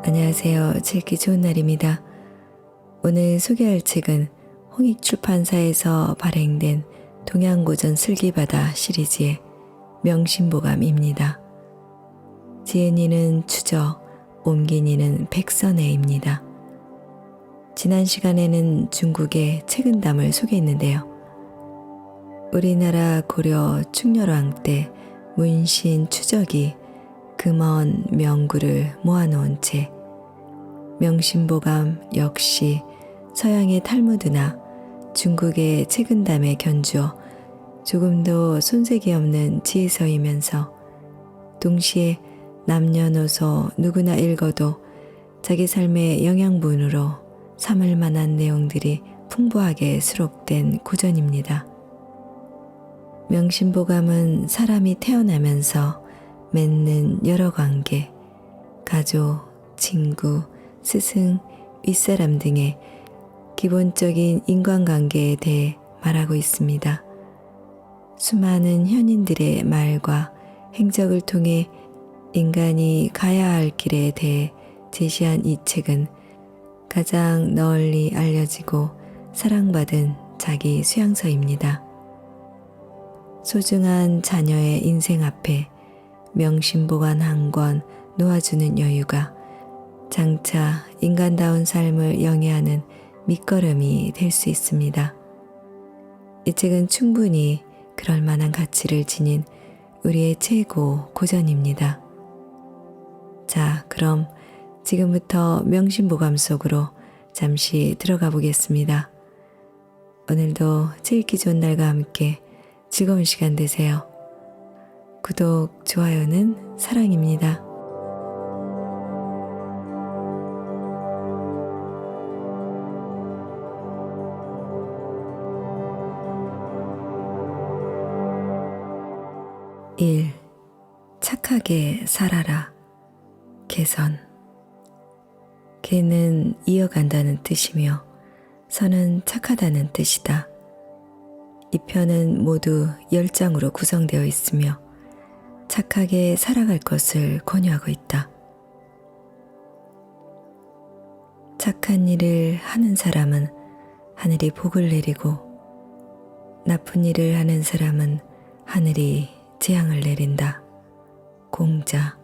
안녕하세요. 읽기 좋은 날입니다. 오늘 소개할 책은 홍익출판사에서 발행된 동양고전 슬기바다 시리즈의 명심보감입니다. 지은이는 추저, 옮긴이는 백선애입니다. 지난 시간에는 중국의 책은담을 소개했는데요. 우리나라 고려 충렬왕 때 문신 추적이 금언 명구를 모아놓은 채 명심보감 역시 서양의 탈무드나 중국의 책은담에 견주어 조금도 손색이 없는 지혜서이면서 동시에 남녀노소 누구나 읽어도 자기 삶의 영양분으로 삼을 만한 내용들이 풍부하게 수록된 고전입니다. 명심보감은 사람이 태어나면서 맺는 여러 관계, 가족, 친구, 스승, 윗사람 등의 기본적인 인간관계에 대해 말하고 있습니다. 수많은 현인들의 말과 행적을 통해 인간이 가야 할 길에 대해 제시한 이 책은 가장 널리 알려지고 사랑받은 자기 수양서입니다. 소중한 자녀의 인생 앞에 명심보감 한 권 놓아주는 여유가 장차 인간다운 삶을 영위하는 밑거름이 될 수 있습니다. 이 책은 충분히 그럴 만한 가치를 지닌 우리의 최고 고전입니다. 자, 그럼 지금부터 명심보감 속으로 잠시 들어가 보겠습니다. 오늘도 책 읽기 좋은 날과 함께 즐거운 시간 되세요. 구독, 좋아요는 사랑입니다. 일. 착하게 살아라. 개선. 개는 이어간다는 뜻이며 선은 착하다는 뜻이다. 이 편은 모두 10장으로 구성되어 있으며 착하게 살아갈 것을 권유하고 있다. 착한 일을 하는 사람은 하늘이 복을 내리고 나쁜 일을 하는 사람은 하늘이 재앙을 내린다. 공자.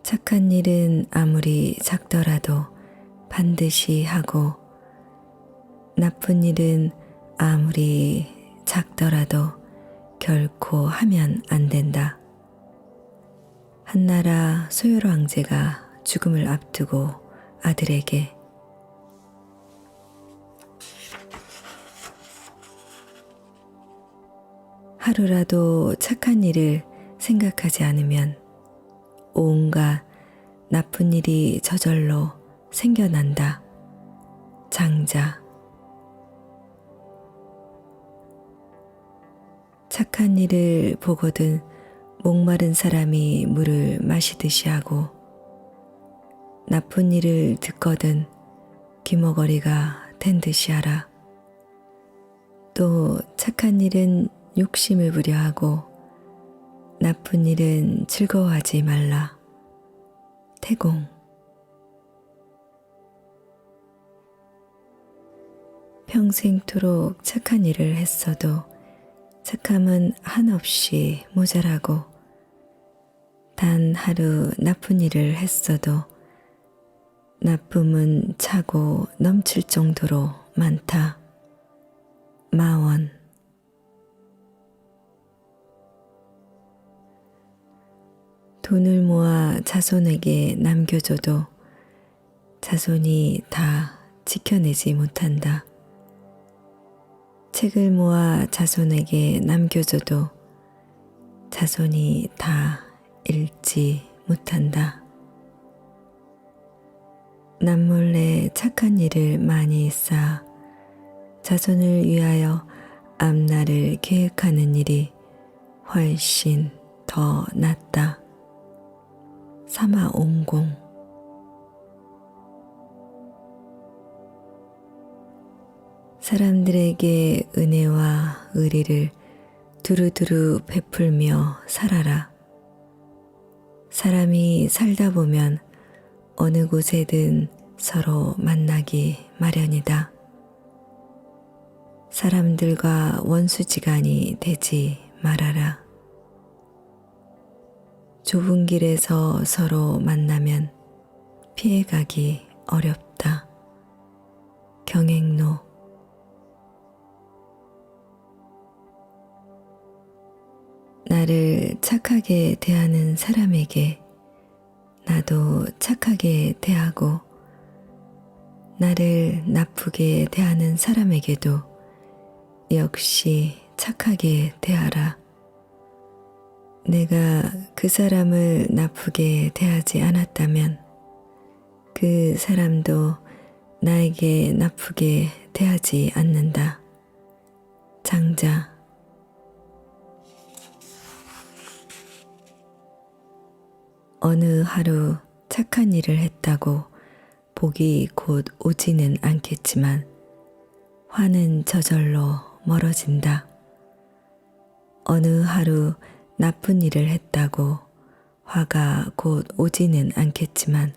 착한 일은 아무리 작더라도 반드시 하고 나쁜 일은 아무리 작더라도 결코 하면 안 된다. 한나라 소열 황제가 죽음을 앞두고 아들에게 하루라도 착한 일을 생각하지 않으면 온갖 나쁜 일이 저절로 생겨난다. 장자. 착한 일을 보거든 목마른 사람이 물을 마시듯이 하고 나쁜 일을 듣거든 귀머거리가 된 듯이 하라. 또 착한 일은 욕심을 부려하고 나쁜 일은 즐거워하지 말라. 태공. 평생토록 착한 일을 했어도 착함은 한없이 모자라고 단 하루 나쁜 일을 했어도 나쁨은 차고 넘칠 정도로 많다. 마원. 돈을 모아 자손에게 남겨줘도 자손이 다 지켜내지 못한다. 책을 모아 자손에게 남겨줘도 자손이 다 읽지 못한다. 남몰래 착한 일을 많이 쌓아 자손을 위하여 앞날을 계획하는 일이 훨씬 더 낫다. 사마옹공. 사람들에게 은혜와 의리를 두루두루 베풀며 살아라. 사람이 살다 보면 어느 곳에든 서로 만나기 마련이다. 사람들과 원수지간이 되지 말아라. 좁은 길에서 서로 만나면 피해가기 어렵다. 경행로. 나를 착하게 대하는 사람에게 나도 착하게 대하고, 나를 나쁘게 대하는 사람에게도 역시 착하게 대하라. 내가 그 사람을 나쁘게 대하지 않았다면 그 사람도 나에게 나쁘게 대하지 않는다. 장자. 어느 하루 착한 일을 했다고 복이 곧 오지는 않겠지만 화는 저절로 멀어진다. 어느 하루 나쁜 일을 했다고 화가 곧 오지는 않겠지만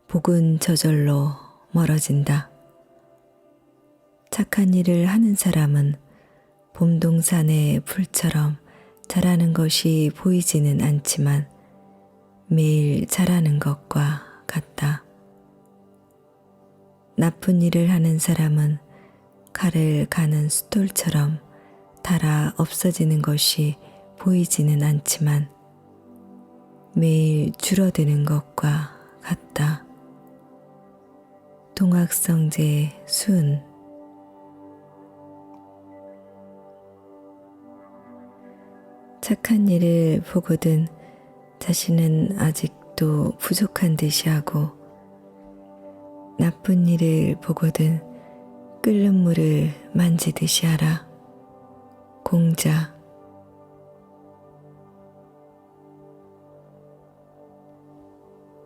복은 저절로 멀어진다. 착한 일을 하는 사람은 봄동산의 풀처럼 자라는 것이 보이지는 않지만 매일 자라는 것과 같다. 나쁜 일을 하는 사람은 칼을 가는 숫돌처럼 닳아 없어지는 것이 보이지는 않지만 매일 줄어드는 것과 같다. 동학성제 순. 착한 일을 보거든 자신은 아직도 부족한 듯이 하고, 나쁜 일을 보거든 끓는 물을 만지듯이 하라. 공자.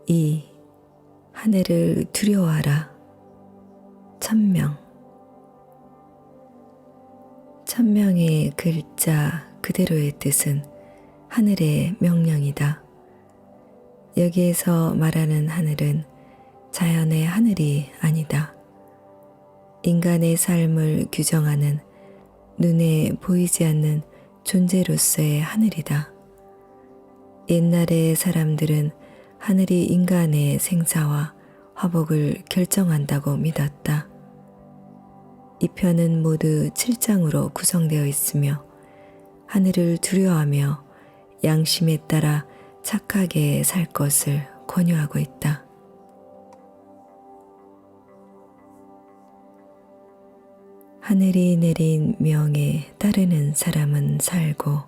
이 하늘을 두려워하라. 천명. 천명의 글자 그대로의 뜻은 하늘의 명령이다. 여기에서 말하는 하늘은 자연의 하늘이 아니다. 인간의 삶을 규정하는 눈에 보이지 않는 존재로서의 하늘이다. 옛날의 사람들은 하늘이 인간의 생사와 화복을 결정한다고 믿었다. 이 편은 모두 7장으로 구성되어 있으며 하늘을 두려워하며 양심에 따라 착하게 살 것을 권유하고 있다. 하늘이 내린 명에 따르는 사람은 살고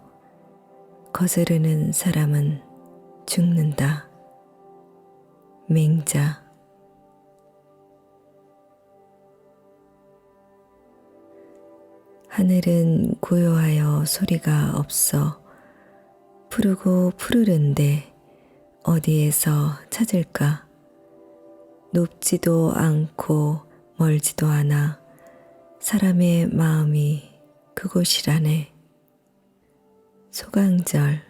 거스르는 사람은 죽는다. 맹자. 하늘은 고요하여 소리가 없어 푸르고 푸르른데 어디에서 찾을까? 높지도 않고 멀지도 않아 사람의 마음이 그곳이라네. 소강절.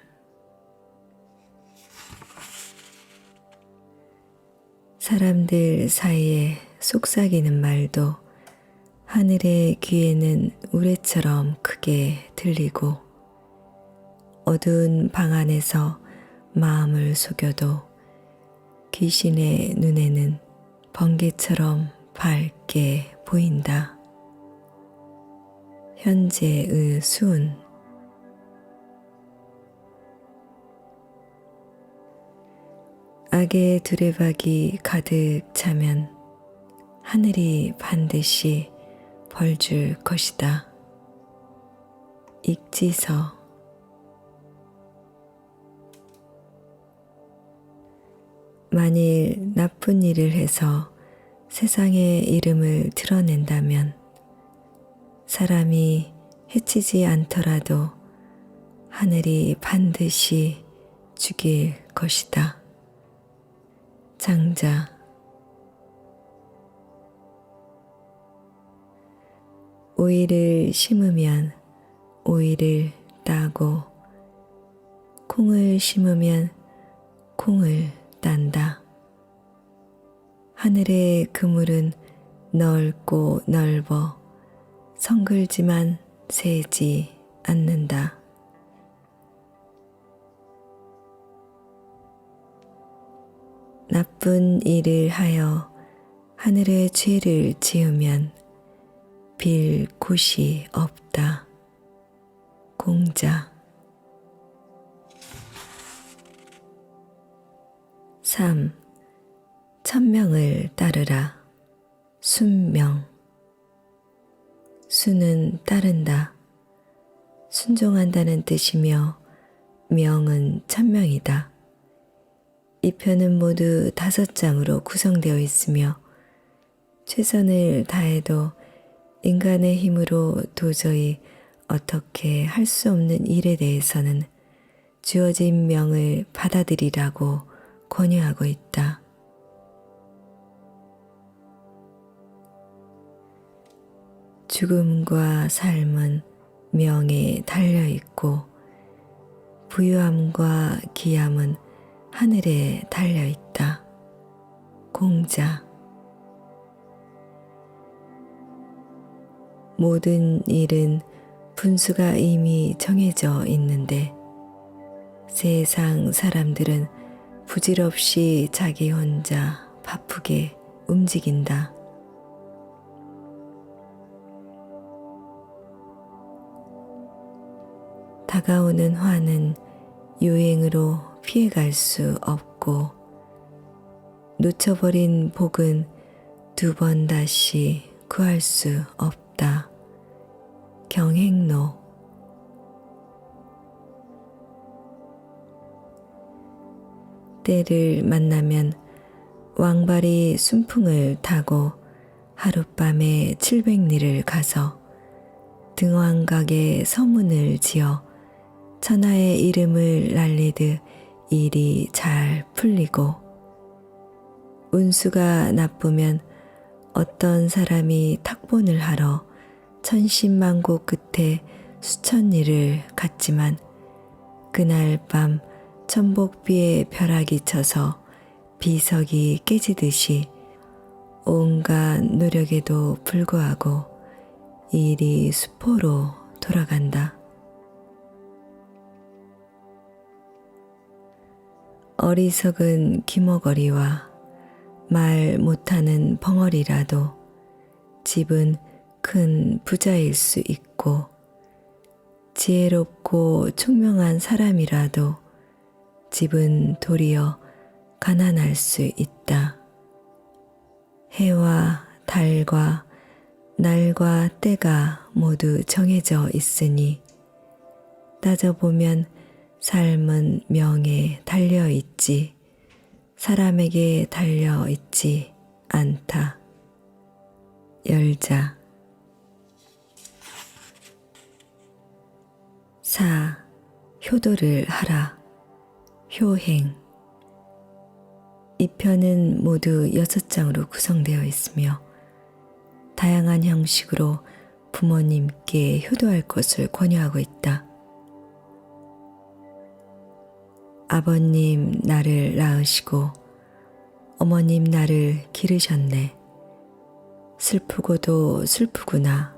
사람들 사이에 속삭이는 말도 하늘의 귀에는 우레처럼 크게 들리고, 어두운 방 안에서 마음을 속여도 귀신의 눈에는 번개처럼 밝게 보인다. 현재의 순. 악의 두레박이 가득 차면 하늘이 반드시 벌 줄 것이다. 익지서. 만일 나쁜 일을 해서 세상의 이름을 드러낸다면 사람이 해치지 않더라도 하늘이 반드시 죽일 것이다. 장자. 오이를 심으면 오이를 따고 콩을 심으면 콩을 딴다. 하늘의 그물은 넓고 넓어 성글지만 새지 않는다. 나쁜 일을 하여 하늘의 죄를 지으면 빌 곳이 없다. 공자. 3. 천명을 따르라. 순명. 순은 따른다. 순종한다는 뜻이며 명은 천명이다. 이 편은 모두 5장으로 구성되어 있으며 최선을 다해도 인간의 힘으로 도저히 어떻게 할 수 없는 일에 대해서는 주어진 명을 받아들이라고 권유하고 있다. 죽음과 삶은 명에 달려있고 부유함과 기함은 하늘에 달려있다. 공자. 모든 일은 분수가 이미 정해져 있는데 세상 사람들은 부질없이 자기 혼자 바쁘게 움직인다. 다가오는 화는 유행으로 피해갈 수 없고 놓쳐버린 복은 2번 다시 구할 수 없다. 경행로. 때를 만나면 왕발이 순풍을 타고 하룻밤에 700리를 가서 등왕각에 서문을 지어 천하의 이름을 날리듯 일이 잘 풀리고 운수가 나쁘면 어떤 사람이 탁본을 하러 천신만고 끝에 수천리를 갔지만 그날 밤 천복비에 벼락이 쳐서 비석이 깨지듯이 온갖 노력에도 불구하고 일이 수포로 돌아간다. 어리석은 기머거리와 말 못하는 벙어리라도 집은 큰 부자일 수 있고 지혜롭고 총명한 사람이라도 집은 도리어 가난할 수 있다. 해와 달과 날과 때가 모두 정해져 있으니 따져보면 삶은 명에 달려있지 사람에게 달려있지 않다. 열자. 4. 효도를 하라. 효행. 이 편은 모두 6장으로 구성되어 있으며 다양한 형식으로 부모님께 효도할 것을 권유하고 있다. 아버님 나를 낳으시고 어머님 나를 기르셨네. 슬프고도 슬프구나.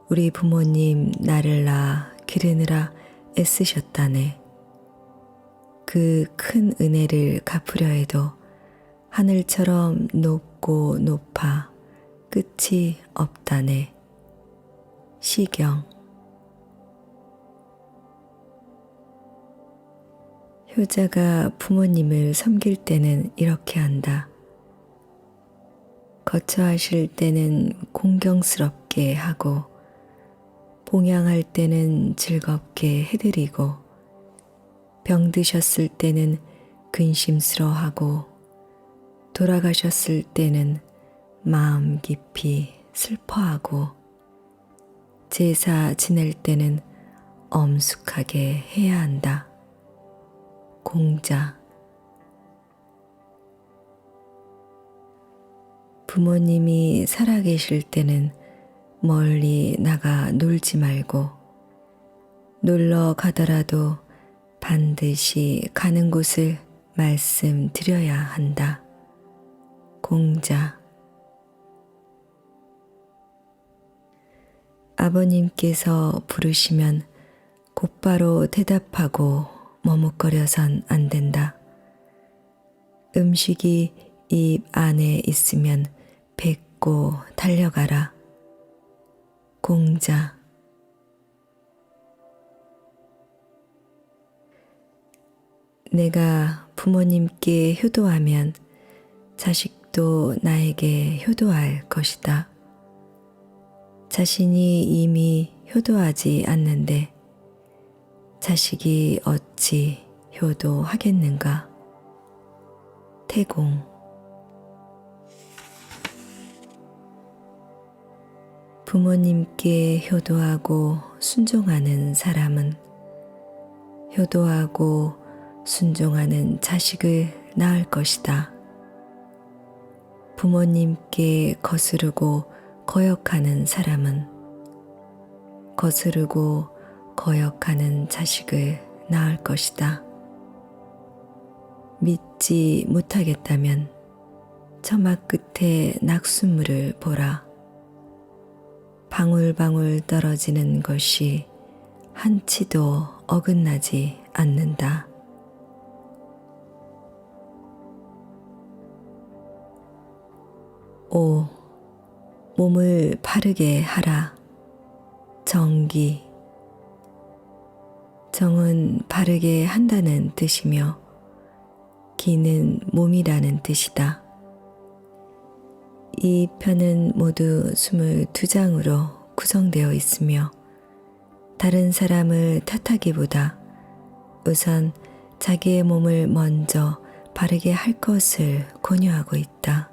우리 부모님 나를 낳아 기르느라 애쓰셨다네. 그 큰 은혜를 갚으려 해도 하늘처럼 높고 높아 끝이 없다네. 시경. 효자가 부모님을 섬길 때는 이렇게 한다. 거처하실 때는 공경스럽게 하고 봉양할 때는 즐겁게 해드리고 병드셨을 때는 근심스러워하고 돌아가셨을 때는 마음 깊이 슬퍼하고 제사 지낼 때는 엄숙하게 해야 한다. 공자. 부모님이 살아계실 때는 멀리 나가 놀지 말고 놀러 가더라도 반드시 가는 곳을 말씀드려야 한다. 공자. 아버님께서 부르시면 곧바로 대답하고 머뭇거려선 안 된다. 음식이 입 안에 있으면 뱉고 달려가라. 공자. 내가 부모님께 효도하면 자식도 나에게 효도할 것이다. 자신이 이미 효도하지 않는데 자식이 어찌 효도하겠는가? 태공. 부모님께 효도하고 순종하는 사람은 효도하고 순종하는 자식을 낳을 것이다. 부모님께 거스르고 거역하는 사람은 거스르고 거역하는 자식을 낳을 것이다. 믿지 못하겠다면 처막 끝에 낙숫물을 보라. 방울방울 떨어지는 것이 한치도 어긋나지 않는다. 오, 몸을 바르게 하라. 정기. 정은 바르게 한다는 뜻이며 기는 몸이라는 뜻이다. 이 편은 모두 22장으로 구성되어 있으며 다른 사람을 탓하기보다 우선 자기의 몸을 먼저 바르게 할 것을 권유하고 있다.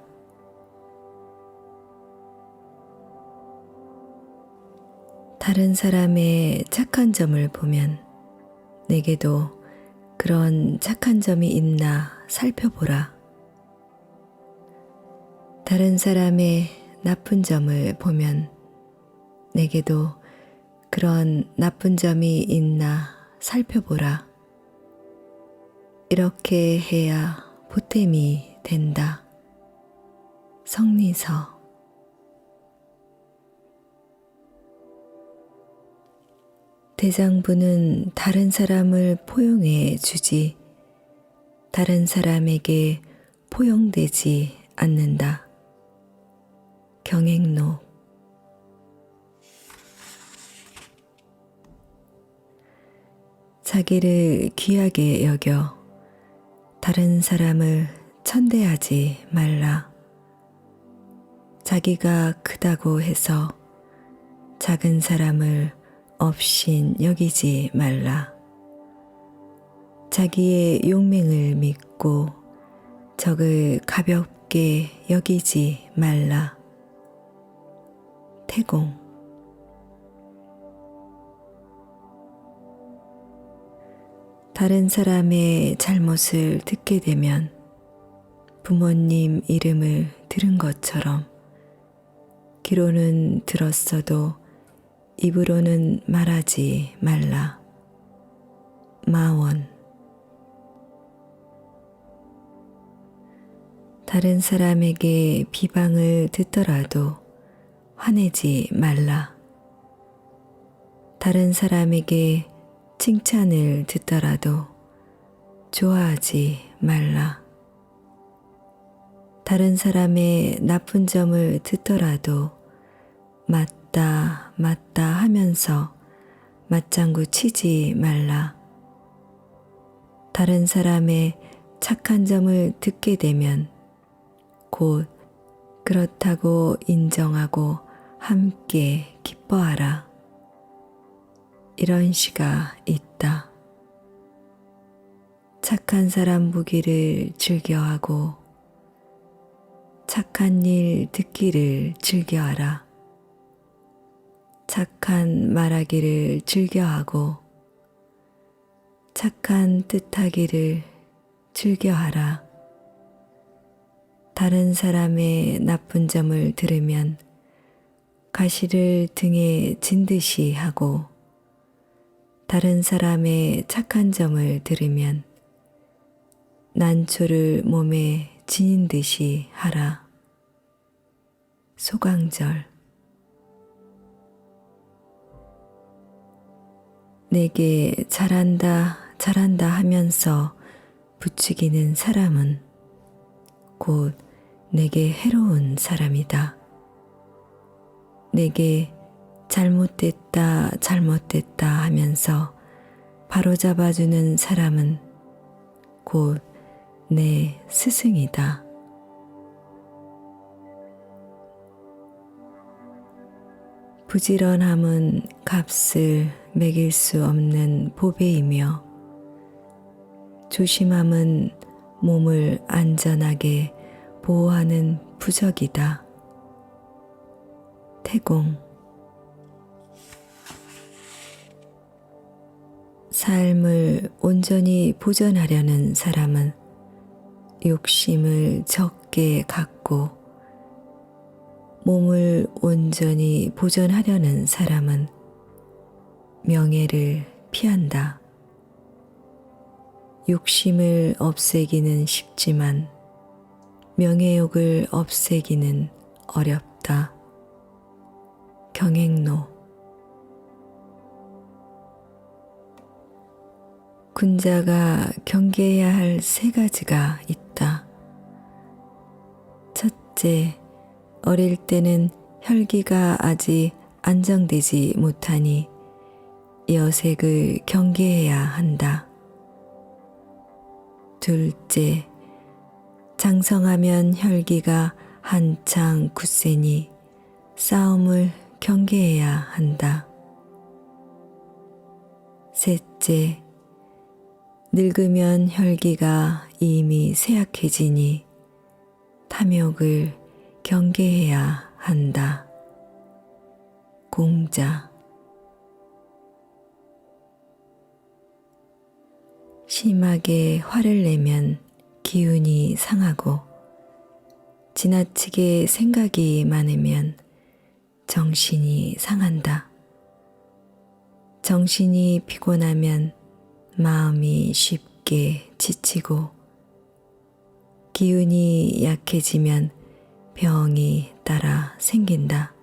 다른 사람의 착한 점을 보면 내게도 그런 착한 점이 있나 살펴보라. 다른 사람의 나쁜 점을 보면 내게도 그런 나쁜 점이 있나 살펴보라. 이렇게 해야 보탬이 된다. 성리서. 대장부는 다른 사람을 포용해 주지 다른 사람에게 포용되지 않는다. 경행록. 자기를 귀하게 여겨 다른 사람을 천대하지 말라. 자기가 크다고 해서 작은 사람을 업신 여기지 말라. 자기의 용맹을 믿고 적을 가볍게 여기지 말라. 태공. 다른 사람의 잘못을 듣게 되면 부모님 이름을 들은 것처럼 귀로는 들었어도 입으로는 말하지 말라. 마원. 다른 사람에게 비방을 듣더라도 화내지 말라. 다른 사람에게 칭찬을 듣더라도 좋아하지 말라. 다른 사람의 나쁜 점을 듣더라도 맞다 맞다 하면서 맞장구 치지 말라. 다른 사람의 착한 점을 듣게 되면 곧 그렇다고 인정하고 함께 기뻐하라. 이런 시가 있다. 착한 사람 보기를 즐겨하고 착한 일 듣기를 즐겨하라. 착한 말하기를 즐겨하고 착한 뜻하기를 즐겨하라. 다른 사람의 나쁜 점을 들으면 가시를 등에 진 듯이 하고 다른 사람의 착한 점을 들으면 난초를 몸에 지닌 듯이 하라. 소강절. 내게 잘한다 잘한다 하면서 부추기는 사람은 곧 내게 해로운 사람이다. 내게 잘못됐다 잘못됐다 하면서 바로잡아주는 사람은 곧 내 스승이다. 부지런함은 값을 매길 수 없는 보배이며 조심함은 몸을 안전하게 보호하는 부적이다. 태공. 삶을 온전히 보존하려는 사람은 욕심을 적게 갖고 몸을 온전히 보존하려는 사람은 명예를 피한다. 욕심을 없애기는 쉽지만 명예욕을 없애기는 어렵다. 경행로. 군자가 경계해야 할 세 가지가 있다. 첫째, 어릴 때는 혈기가 아직 안정되지 못하니 여색을 경계해야 한다. 둘째, 장성하면 혈기가 한창 굳세니 싸움을 경계해야 한다. 셋째, 늙으면 혈기가 이미 쇠약해지니 탐욕을 경계해야 한다. 공자. 심하게 화를 내면 기운이 상하고 지나치게 생각이 많으면 정신이 상한다. 정신이 피곤하면 마음이 쉽게 지치고 기운이 약해지면 병이 따라 생긴다.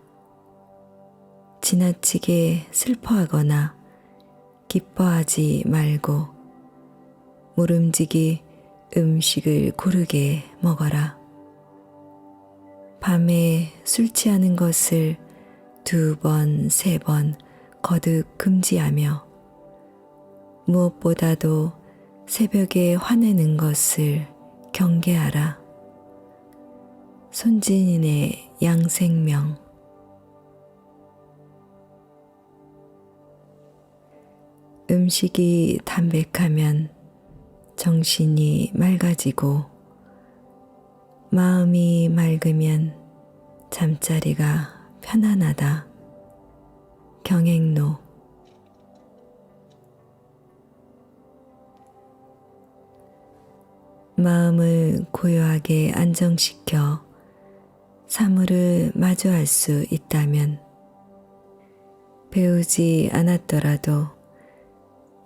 지나치게 슬퍼하거나 기뻐하지 말고 모름지기 음식을 고르게 먹어라. 밤에 술 취하는 것을 2번, 3번 거듭 금지하며 무엇보다도 새벽에 화내는 것을 경계하라. 손진인의 양생명. 음식이 담백하면 정신이 맑아지고 마음이 맑으면 잠자리가 편안하다. 경행로. 마음을 고요하게 안정시켜 사물을 마주할 수 있다면 배우지 않았더라도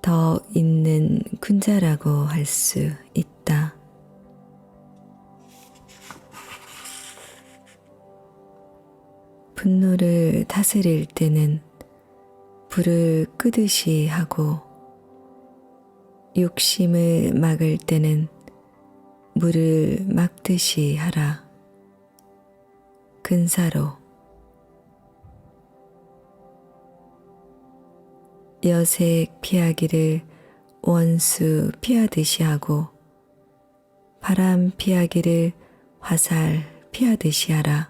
더 있는 군자라고 할 수 있다. 분노를 다스릴 때는 불을 끄듯이 하고 욕심을 막을 때는 물을 막듯이 하라. 근사로. 여색 피하기를 원수 피하듯이 하고 바람 피하기를 화살 피하듯이 하라.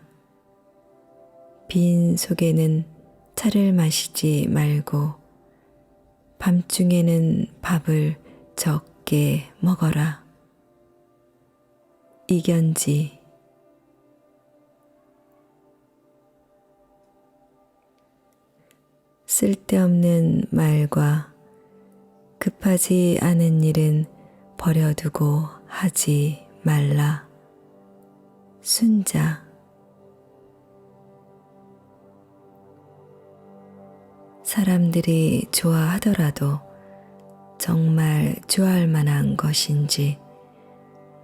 빈 속에는 차를 마시지 말고 밤중에는 밥을 적게 먹어라. 이견지. 쓸데없는 말과 급하지 않은 일은 버려두고 하지 말라. 순자. 사람들이 좋아하더라도 정말 좋아할 만한 것인지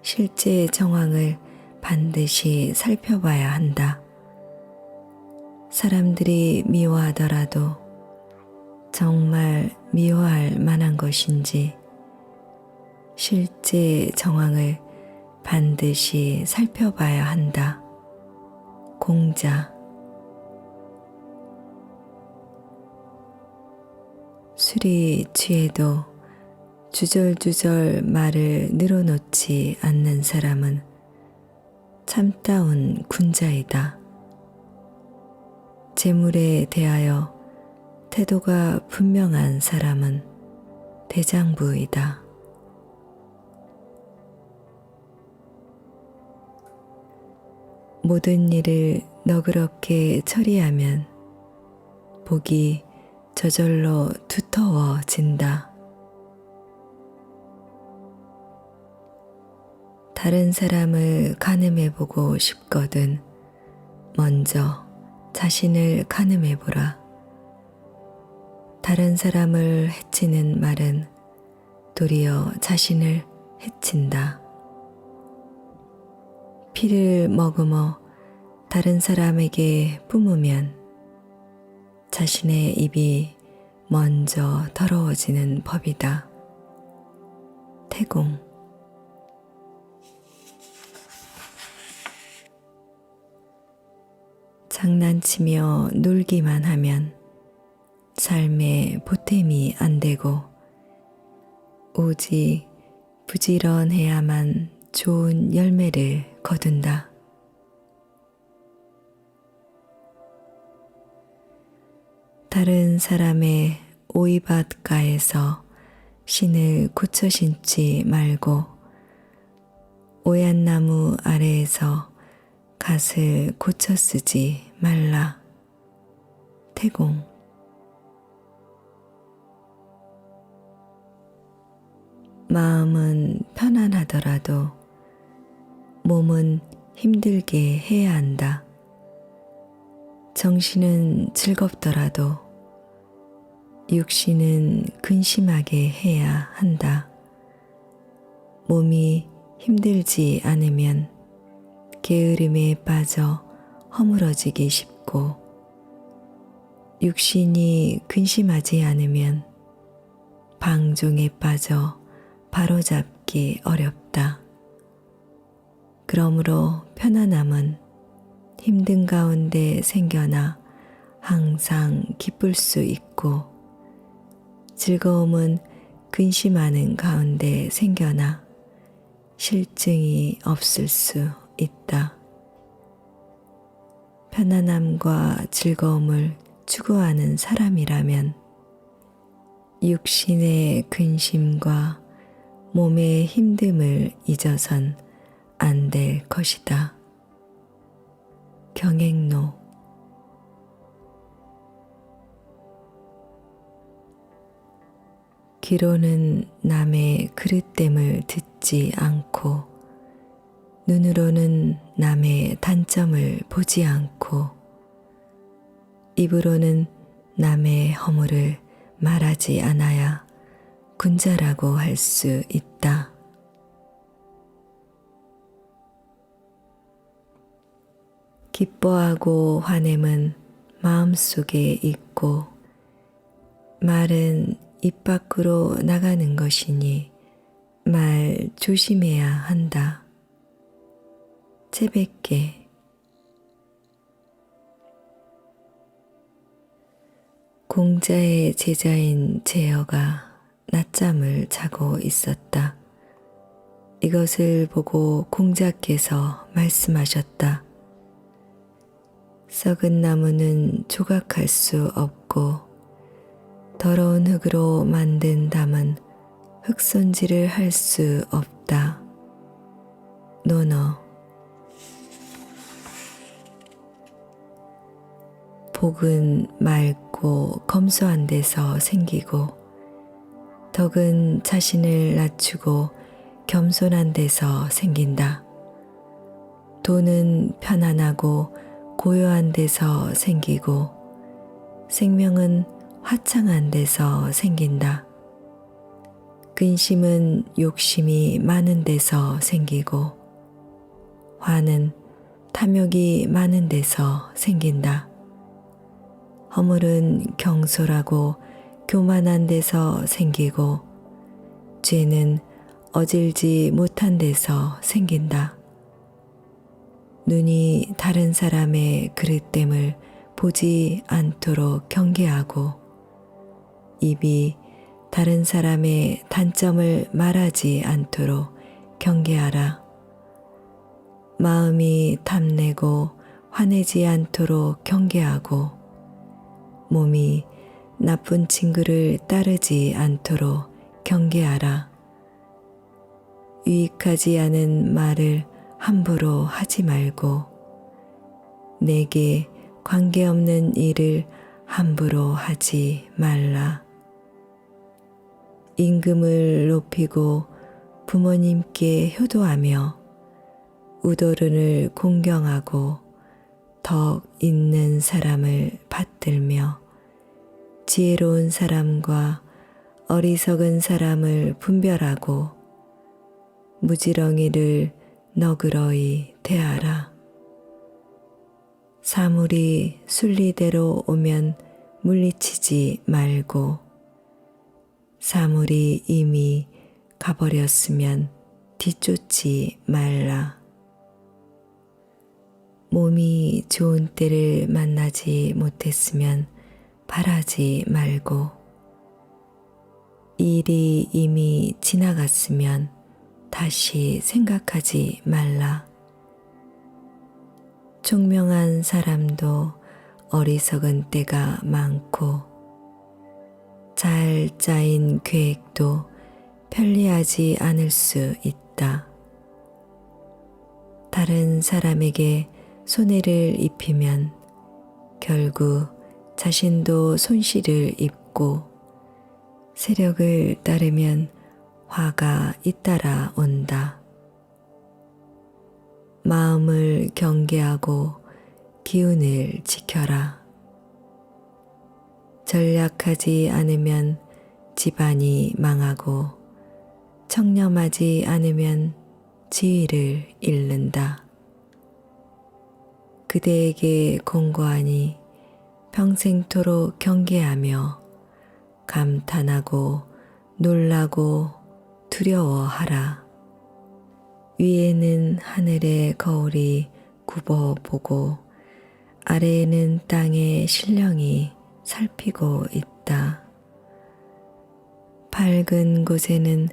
실제 정황을 반드시 살펴봐야 한다. 사람들이 미워하더라도 정말 미워할 만한 것인지 실제 정황을 반드시 살펴봐야 한다. 공자. 술이 취해도 주절주절 말을 늘어놓지 않는 사람은 참다운 군자이다. 재물에 대하여 태도가 분명한 사람은 대장부이다. 모든 일을 너그럽게 처리하면 복이 저절로 두터워진다. 다른 사람을 가늠해보고 싶거든 먼저 자신을 가늠해보라. 다른 사람을 해치는 말은 도리어 자신을 해친다. 피를 머금어 다른 사람에게 뿜으면 자신의 입이 먼저 더러워지는 법이다. 태공. 장난치며 놀기만 하면 삶에 보탬이 안 되고 오직 부지런해야만 좋은 열매를 거둔다. 다른 사람의 오이밭가에서 신을 고쳐 신지 말고 오얏나무 아래에서 갓을 고쳐 쓰지 말라. 태공. 마음은 편안하더라도 몸은 힘들게 해야 한다. 정신은 즐겁더라도 육신은 근심하게 해야 한다. 몸이 힘들지 않으면 게으름에 빠져 허물어지기 쉽고 육신이 근심하지 않으면 방종에 빠져 바로잡기 어렵다. 그러므로 편안함은 힘든 가운데 생겨나 항상 기쁠 수 있고 즐거움은 근심하는 가운데 생겨나 실증이 없을 수 있다. 편안함과 즐거움을 추구하는 사람이라면 육신의 근심과 몸의 힘듦을 잊어선 안 될 것이다. 경행로. 귀로는 남의 그릇됨을 듣지 않고 눈으로는 남의 단점을 보지 않고 입으로는 남의 허물을 말하지 않아야 군자라고 할 수 있다. 기뻐하고 화냄은 마음속에 있고 말은 입 밖으로 나가는 것이니 말 조심해야 한다. 채백계. 공자의 제자인 제어가 낮잠을 자고 있었다. 이것을 보고 공자께서 말씀하셨다. 썩은 나무는 조각할 수 없고 더러운 흙으로 만든 담은 흙손질을 할 수 없다. 논어. 복은 맑고 검소한 데서 생기고 덕은 자신을 낮추고 겸손한 데서 생긴다. 돈은 편안하고 고요한 데서 생기고 생명은 화창한 데서 생긴다. 근심은 욕심이 많은 데서 생기고 화는 탐욕이 많은 데서 생긴다. 허물은 경솔하고 교만한 데서 생기고 죄는 어질지 못한 데서 생긴다. 눈이 다른 사람의 그릇됨을 보지 않도록 경계하고 입이 다른 사람의 단점을 말하지 않도록 경계하라. 마음이 탐내고 화내지 않도록 경계하고 몸이 나쁜 친구를 따르지 않도록 경계하라. 유익하지 않은 말을 함부로 하지 말고 내게 관계없는 일을 함부로 하지 말라. 임금을 높이고 부모님께 효도하며 우도른을 공경하고 덕 있는 사람을 받들며 지혜로운 사람과 어리석은 사람을 분별하고 무지렁이를 너그러이 대하라. 사물이 순리대로 오면 물리치지 말고 사물이 이미 가버렸으면 뒤쫓지 말라. 몸이 좋은 때를 만나지 못했으면 바라지 말고 일이 이미 지나갔으면 다시 생각하지 말라. 총명한 사람도 어리석은 때가 많고 잘 짜인 계획도 편리하지 않을 수 있다. 다른 사람에게 손해를 입히면 결국 자신도 손실을 입고 세력을 따르면 화가 잇따라 온다. 마음을 경계하고 기운을 지켜라. 전략하지 않으면 집안이 망하고 청렴하지 않으면 지위를 잃는다. 그대에게 공고하니 평생토록 경계하며 감탄하고 놀라고 두려워하라. 위에는 하늘의 거울이 굽어보고 아래에는 땅의 신령이 살피고 있다. 밝은 곳에는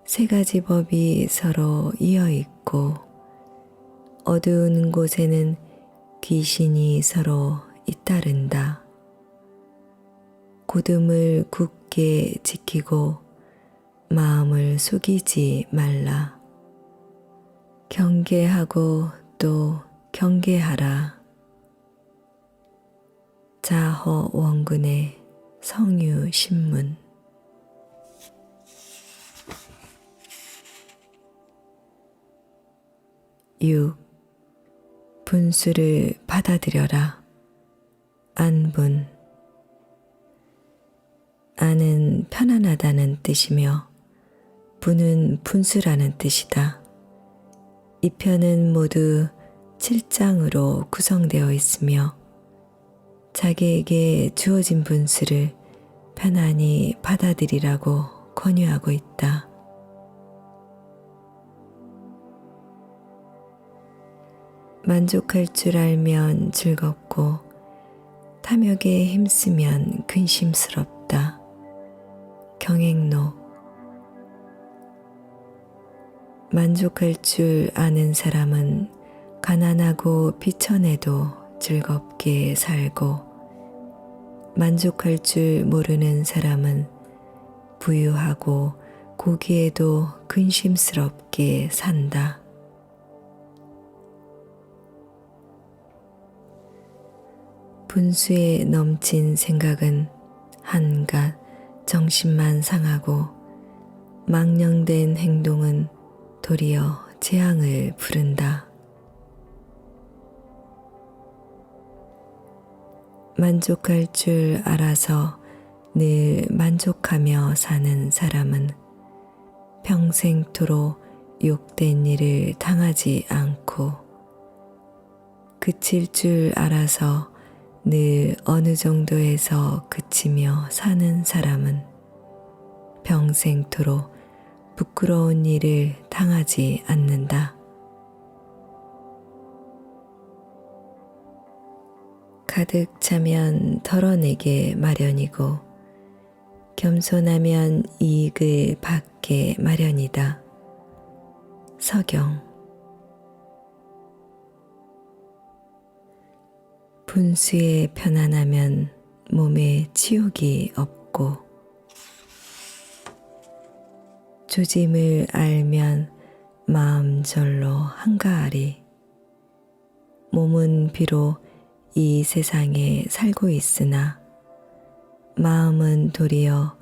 세 가지 법이 서로 이어 있고 어두운 곳에는 귀신이 서로 잇따른다. 곧음을 굳게 지키고 마음을 속이지 말라. 경계하고 또 경계하라. 자허원군의 성유신문. 6. 분수를 받아들여라. 안분. 안은 편안하다는 뜻이며 분은 분수라는 뜻이다. 이 편은 모두 7장으로 구성되어 있으며 자기에게 주어진 분수를 편안히 받아들이라고 권유하고 있다. 만족할 줄 알면 즐겁고 탐욕에 힘쓰면 근심스럽다. 경행록. 만족할 줄 아는 사람은 가난하고 비천해도 즐겁게 살고 만족할 줄 모르는 사람은 부유하고 고기에도 근심스럽게 산다. 분수에 넘친 생각은 한갓 정신만 상하고 망령된 행동은 도리어 재앙을 부른다. 만족할 줄 알아서 늘 만족하며 사는 사람은 평생토록 욕된 일을 당하지 않고 그칠 줄 알아서 늘 어느 정도에서 그치며 사는 사람은 평생토록 부끄러운 일을 당하지 않는다. 가득 차면 덜어내게 마련이고 겸손하면 이익을 받게 마련이다. 서경. 분수에 편안하면 몸에 치욕이 없고 조짐을 알면 마음 절로 한가하리. 몸은 비록 이 세상에 살고 있으나 마음은 도리어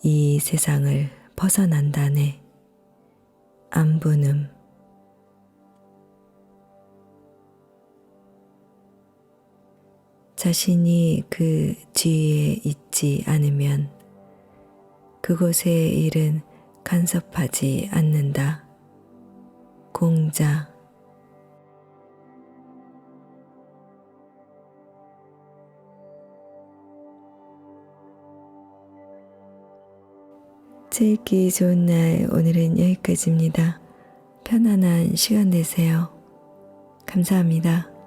이 세상을 벗어난다네. 안부는. 자신이 그 지위에 있지 않으면 그곳의 일은 간섭하지 않는다. 공자. 책 읽기 좋은 날, 오늘은 여기까지입니다. 편안한 시간 되세요. 감사합니다.